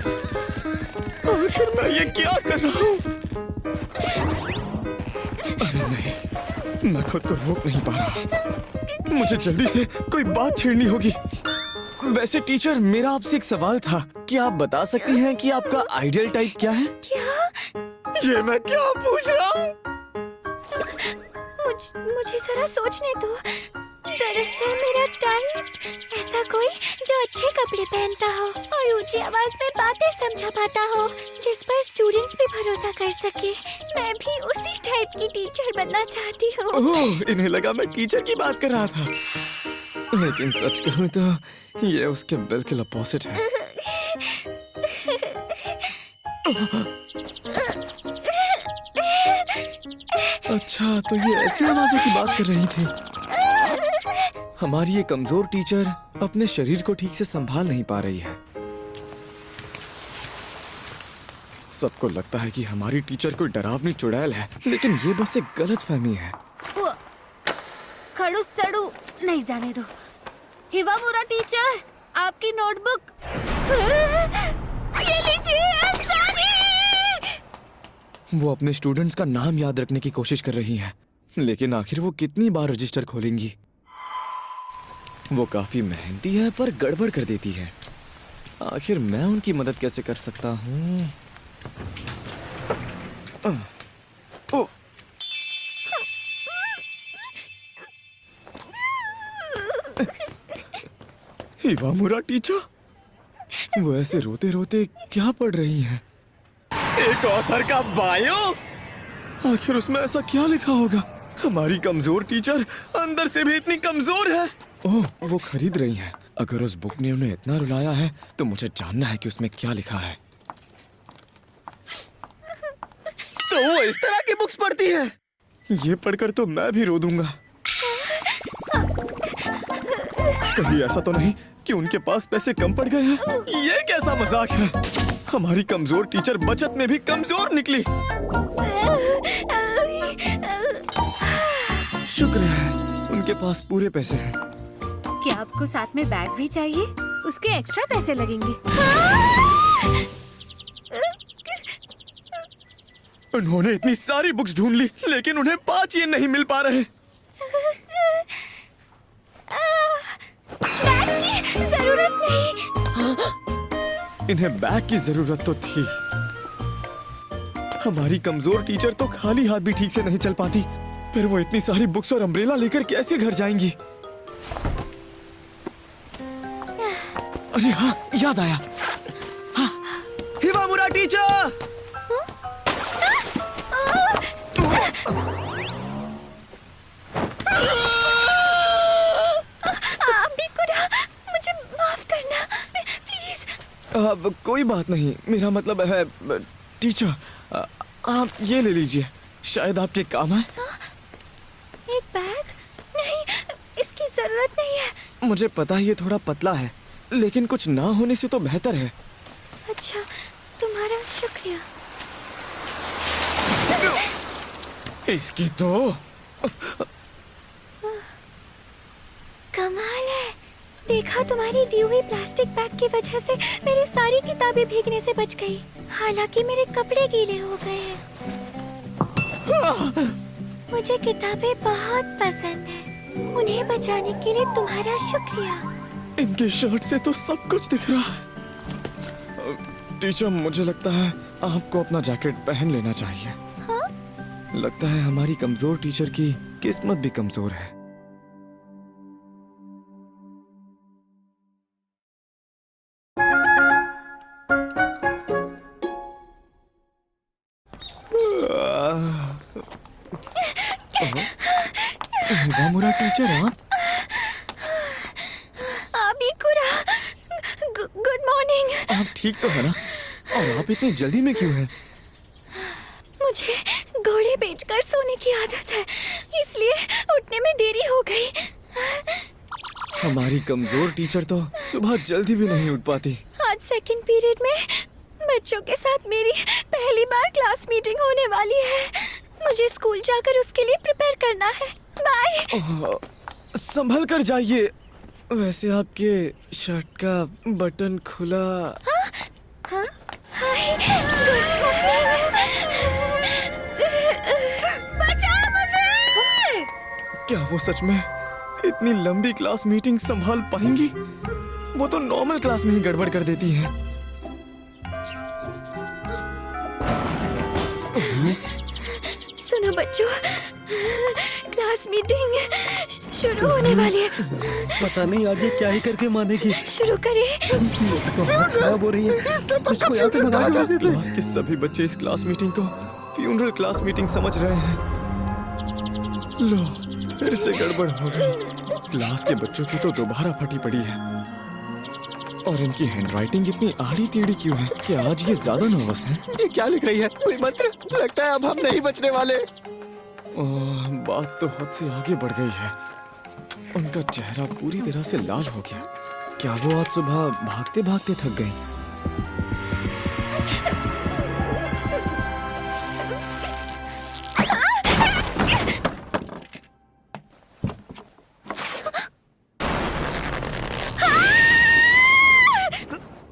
आखिर मैं ये क्या कर रहा हूँ? अरे नहीं, मैं खुद को रोक नहीं पा रहा। मुझे जल्दी से कोई बात छेड़नी होगी। वैसे टीचर, मेरा आपसे एक सवाल था। क्या आप बता सकती हैं कि आपका आइडियल टाइप क्या है? क्या? ये मैं क्या पूछ रहा हूँ? मुझे जरा सोचने दो। दरअसल मेरा टाइप ऐसा कोई जो अच्छे कपड़े पहनता हो और ऊंची आवाज में बातें समझा पाता हो, जिस पर स्टूडेंट्स भी भरोसा कर सके। मैं भी उसी टाइप की टीचर बनना चाहती हूँ। ओह, इन्हें लगा मैं टीचर की बात कर रहा था, लेकिन सच कहूँ तो ये उसके बिल्कुल अपोजिट है। अच्छा, तो ये ऐसी आवाजों की बात कर रही थी। हमारी ये कमजोर टीचर अपने शरीर को ठीक से संभाल नहीं पा रही है। सबको लगता है कि हमारी टीचर कोई डरावनी चुड़ैल है, लेकिन ये बस एक गलतफहमी है। खड़ू सड़ू नहीं जाने दो। हिवामुरा टीचर, आपकी नोटबुक। ये लीजिए, I'm sorry। वो अपने स्टूडेंट्स का नाम याद रखने की कोशिश कर रही हैं, लेकिन आखिर वो कितनी बार रजिस्टर खोलेंगी? वो काफी मेहनती है पर गड़बड़ कर देती है। आखिर मैं उनकी मदद कैसे कर सकता हूँ? हिवामुरा टीचर, वो ऐसे रोते रोते क्या पढ़ रही हैं? एक ऑथर का बायो? आखिर उसमें ऐसा क्या लिखा होगा? हमारी कमजोर टीचर अंदर से भी इतनी कमजोर है। ओह, वो खरीद रही हैं। अगर उस बुक ने उन्हें इतना रुलाया है तो मुझे जानना है कि उसमें क्या लिखा है। तो वो इस तरह की बुक्स पढ़ती है? ये पढ़कर तो मैं भी रो दूंगा। कहीं ऐसा तो नहीं कि उनके पास पैसे कम पड़ गए हैं? ये कैसा मजाक है? हमारी कमजोर टीचर बचत में भी कमजोर निकली। शुक्र है उनके पास पूरे पैसे हैं। क्या आपको साथ में बैग भी चाहिए? उसके एक्स्ट्रा पैसे लगेंगे। उन्होंने इतनी सारी बुक्स ढूंढ ली, लेकिन उन्हें 5 ये नहीं मिल पा रहे। बैग की जरूरत नहीं। इन्हें बैग की जरूरत तो थी। हमारी कमजोर टीचर तो खाली हाथ भी ठीक से नहीं चल पाती, फिर वो इतनी सारी बुक्स और अम्ब्रेला लेकर कैसे घर जाएंगी? अरे हाँ, याद आया। हाँ, हिवामुरा टीचर! मुझे माफ करना प्लीज। अब कोई बात नहीं, मेरा मतलब है टीचर, आप ये ले लीजिए, शायद आपके काम आए। एक बैग? नहीं, इसकी जरूरत नहीं है। मुझे पता है ये थोड़ा पतला है, लेकिन कुछ ना होने से तो बेहतर है। अच्छा, तुम्हारा शुक्रिया। इसकी तो कमाल है। देखा, तुम्हारी दी हुई प्लास्टिक बैग की वजह से मेरी सारी किताबें भीगने से बच गई। हालांकि मेरे कपड़े गीले हो गए हैं। मुझे किताबें बहुत पसंद हैं। उन्हें बचाने के लिए तुम्हारा शुक्रिया। इनके शर्ट से तो सब कुछ दिख रहा है। टीचर, मुझे लगता है आपको अपना जैकेट पहन लेना चाहिए। हाँ? लगता है हमारी कमजोर टीचर की किस्मत भी कमजोर है। हिवामुरा टीचर, आप? Good morning. आप ठीक तो है ना? और आप इतनी जल्दी में क्यों हैं? मुझे घोड़े बेचकर सोने की आदत है, इसलिए उठने में देरी हो गई। हमारी कमजोर टीचर तो सुबह जल्दी भी नहीं उठ पाती। आज सेकंड पीरियड में बच्चों के साथ मेरी पहली बार क्लास मीटिंग होने वाली है। मुझे स्कूल जाकर उसके लिए प्रिपेयर करना है। बाय। संभल कर जाइए। वैसे आपके शर्ट का बटन खुला। हाँ? वो सच में इतनी लंबी क्लास मीटिंग संभाल पाएंगी? वो तो नॉर्मल क्लास में ही गड़बड़ कर देती हैं। सुनो बच्चों, क्लास मीटिंग शुरू होने वाली है। पता नहीं आगे क्या ही करके मानेगी। शुरू करें। तो हालत खराब हो रही है। इसको यहाँ से भगा के दे दे। क्लास के सभी बच्चे इस क्लास मीटिंग को फ्यूनरल क्लास मीटिंग समझ रहे हैं। लो, फिर से गड़बड़ हो गई। क्लास के बच्चों की तो दोबारा फटी पड़ी है। और इनकी हैंडराइटिंग इतनी आड़ी टेढ़ी क्यों है? क्या आज ये ज्यादा नर्वस हैं? ये क्या लिख रही है? कोई मंत्र? लगता है अब हम नहीं बचने वाले। ओह, बात तो हद से आगे बढ़ गई है। उनका चेहरा पूरी तरह से लाल हो गया। क्या वो आज सुबह भागते भागते थक गई?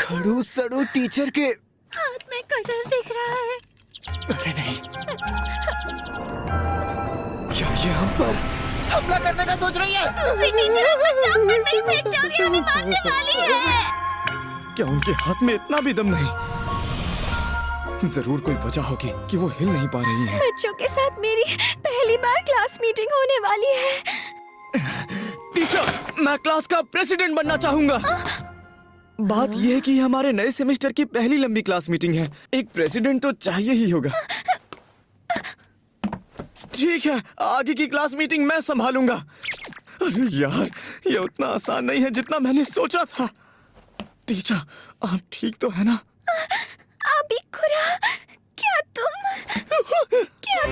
खड़ू सड़ू टीचर के हाथ में कटर दिख रहा है। अरे नहीं, क्या ये हम पर हमला करने का सोच रही है? टीचर को चाक पर नहीं फेंकते और ये हमें मारने वाली है। क्या उनके हाथ में इतना भी दम नहीं? जरूर कोई वजह होगी कि वो हिल नहीं पा रही हैं। बच्चों के साथ मेरी पहली बार क्लास मीटिंग होने वाली है। टीचर, मैं क्लास का प्रेसिडेंट बनना चाहूंगा। बात यह है कि हमारे नए सेमेस्टर की पहली लंबी क्लास मीटिंग है। एक प्रेसिडेंट तो चाहिए ही होगा। ठीक है, आगे की क्लास मीटिंग मैं संभालूंगा। अरे यार, ये उतना आसान नहीं है जितना मैंने सोचा था। टीचर, आप ठीक तो है ना? अबिकुरा, क्या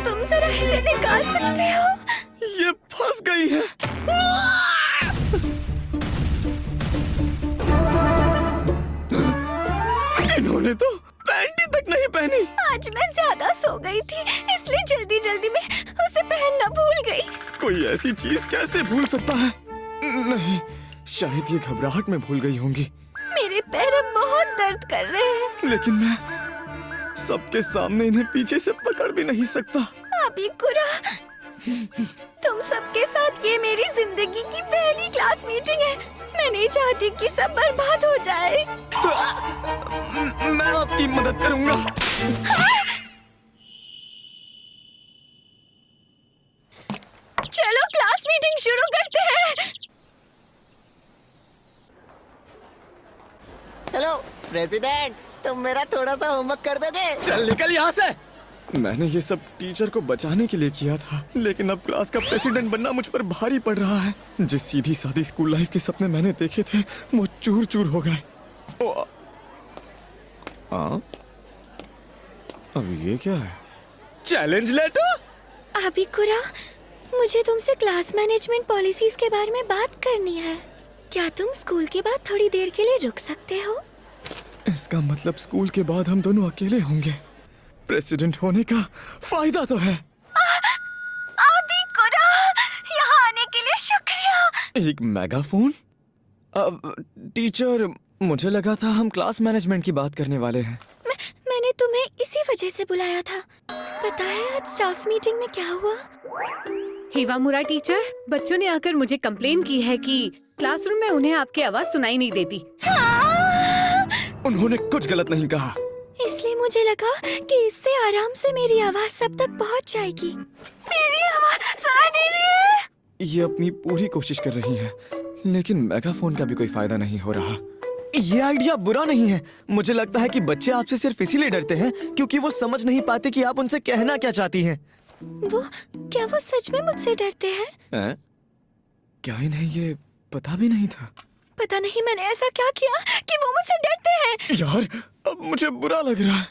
तुम जरा इसे निकाल सकते हो? ये फंस गई है। इन्होंने तो पैंट ही तक नहीं पहनी। आज मैं ज्यादा सो गई थी, इसलिए जल्दी जल्दी में उसे पहनना भूल गई। कोई ऐसी चीज कैसे भूल सकता है? नहीं, शायद ये घबराहट में भूल गई होंगी। मेरे पैर अब बहुत दर्द कर रहे हैं। लेकिन मैं सबके सामने इन्हें पीछे से पकड़ भी नहीं सकता। अबिकुरा, तुम सबके साथ ये मेरी जिंदगी की पहली क्लास मीटिंग है। मैं नहीं चाहती कि सब बर्बाद हो जाए। मैं आपकी मदद करूंगा। चलो क्लास मीटिंग शुरू करते हैं। हेलो प्रेसिडेंट, तुम मेरा थोड़ा सा होमवर्क कर दोगे? चल निकल यहाँ से। मैंने ये सब टीचर को बचाने के लिए किया था, लेकिन अब क्लास का प्रेसिडेंट बनना मुझ पर भारी पड़ रहा है। जिस सीधी सादी स्कूल लाइफ के सपने मैंने देखे थे, वो चूर चूर हो गए। हाँ, अब ये क्या है? Challenge letter? अबिकुरा, मुझे तुमसे क्लास मैनेजमेंट पॉलिसीज के बारे में बात करनी है। क्या तुम स्कूल के बाद थोड़ी देर के लिए रुक सकते हो? इसका मतलब स्कूल के बाद हम दोनों अकेले होंगे। प्रेसिडेंट होने का फायदा तो है। अबिकुरा, यहाँ आने के लिए शुक्रिया। एक मेगाफोन? अब टीचर, मुझे लगा था हम क्लास मैनेजमेंट की बात करने वाले हैं। मैंने तुम्हें इसी वजह से बुलाया था। पता है आज स्टाफ मीटिंग में क्या हुआ? हिवामुरा टीचर, बच्चों ने आकर मुझे कंप्लेन की है कि क्लासरूम में उन्हें आपकी आवाज सुनाई नहीं देती। उन्होंने कुछ गलत नहीं कहा। इसलिए मुझे लगा कि इससे आराम से मेरी आवाज सब तक पहुंच जाएगी। मेरी आवाज सुनाई दे रही है। ये अपनी पूरी कोशिश कर रही है, लेकिन मेगाफोन का भी कोई फायदा नहीं हो रहा। ये आइडिया बुरा नहीं है। मुझे लगता है कि बच्चे आपसे सिर्फ इसीलिए डरते हैं क्योंकि वो समझ नहीं पाते कि आप उनसे कहना क्या चाहती हैं। क्या वो सच में मुझसे डरते हैं? क्या इन्हें ये पता भी नहीं था? पता नहीं मैंने ऐसा क्या किया कि वो मुझसे डरते हैं। यार, अब मुझे बुरा लग रहा है।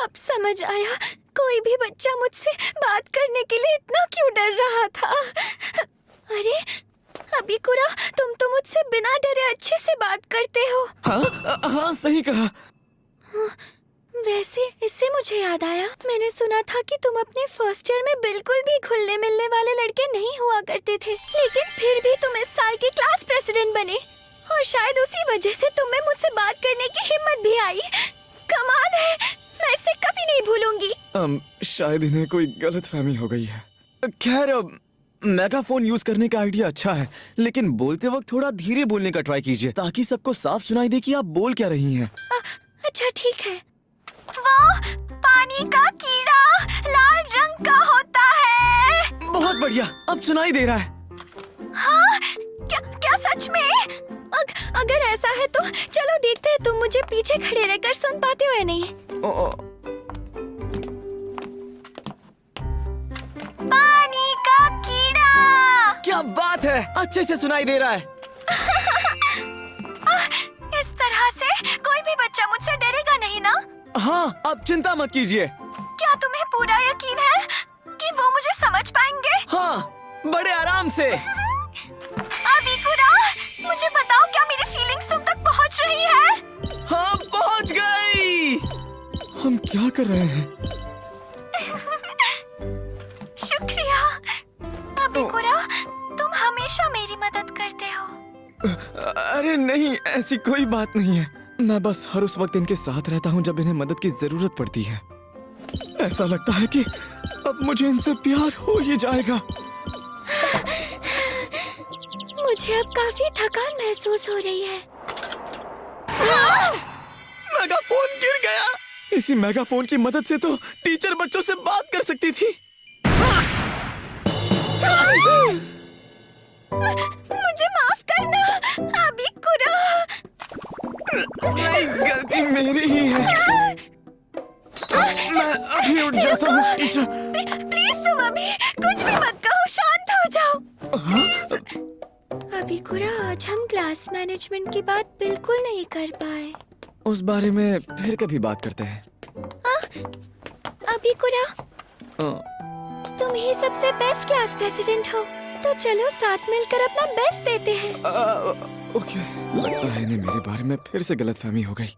अब समझ आया, कोई भी बच्चा मुझसे बात करने के लिए इतना क्यों डर रहा था। अरे अबिकुरा, तुम तो मुझसे बिना डरे अच्छे से बात करते हो। हाँ, सही कहा। वैसे इससे मुझे याद आया, मैंने सुना था कि तुम अपने फर्स्ट ईयर में बिल्कुल भी घुलने मिलने वाले लड़के नहीं हुआ करते थे, लेकिन फिर भी तुम इस साल के क्लास प्रेसिडेंट बने और शायद उसी वजह से तुम्हें मुझसे बात करने की हिम्मत भी आई। कमाल है, मैं इसे कभी नहीं भूलूंगी। शायद इन्हें कोई गलतफहमी हो गई है। खैर, मेगाफोन यूज करने का आइडिया अच्छा है, लेकिन बोलते वक्त थोड़ा धीरे बोलने का ट्राई कीजिए ताकि सबको साफ सुनाई दे कि आप बोल क्या रही हैं। अच्छा ठीक है। वो पानी का कीड़ा लाल रंग का होता है। बहुत बढ़िया, अब सुनाई दे रहा है। हाँ, क्या सच में? अगर ऐसा है तो चलो देखते हैं तुम मुझे पीछे खड़े रहकर सुन पाते हो या नहीं। पानी का कीड़ा। क्या बात है, अच्छे से सुनाई दे रहा है। इस तरह से कोई भी बच्चा मुझसे डरेगा नहीं ना? हाँ, अब चिंता मत कीजिए। क्या तुम्हें पूरा यकीन है कि वो मुझे समझ पाएंगे? हाँ, बड़े आराम से। अबीकुरा, मुझे बताओ क्या मेरी फीलिंग्स तुम तक पहुंच रही है? हाँ, पहुंच गई। हम क्या कर रहे हैं? शुक्रिया। अबीकुरा, तुम हमेशा मेरी मदद करते हो। अरे नहीं, ऐसी कोई बात नहीं है। मैं बस हर उस वक्त इनके साथ रहता हूँ जब इन्हें मदद की जरूरत पड़ती है। ऐसा लगता है कि अब मुझे इनसे प्यार हो ही जाएगा। मुझे अब काफी थकान महसूस हो रही है। मेगाफोन गिर गया। इसी मेगाफोन की मदद से तो टीचर बच्चों से बात कर सकती थी। मुझे माफ करना, अबीकुरा। नहीं, गलती मेरी ही है। मैं अभी उठ जाता हूँ टीचर। प्लीज तुम अभी कुछ भी मत कहो, शांत हो जाओ। अबीकुरा, आज हम क्लास मैनेजमेंट की बात बिल्कुल नहीं कर पाए। उस बारे में फिर कभी बात करते हैं। अबीकुरा, तुम ही सबसे बेस्ट क्लास प्रेसिडेंट हो, तो चलो साथ मिलकर अपना बेस्ट देते हैं। ओके, लगता है इन्हें मेरे बारे में फिर से गलतफहमी हो गई।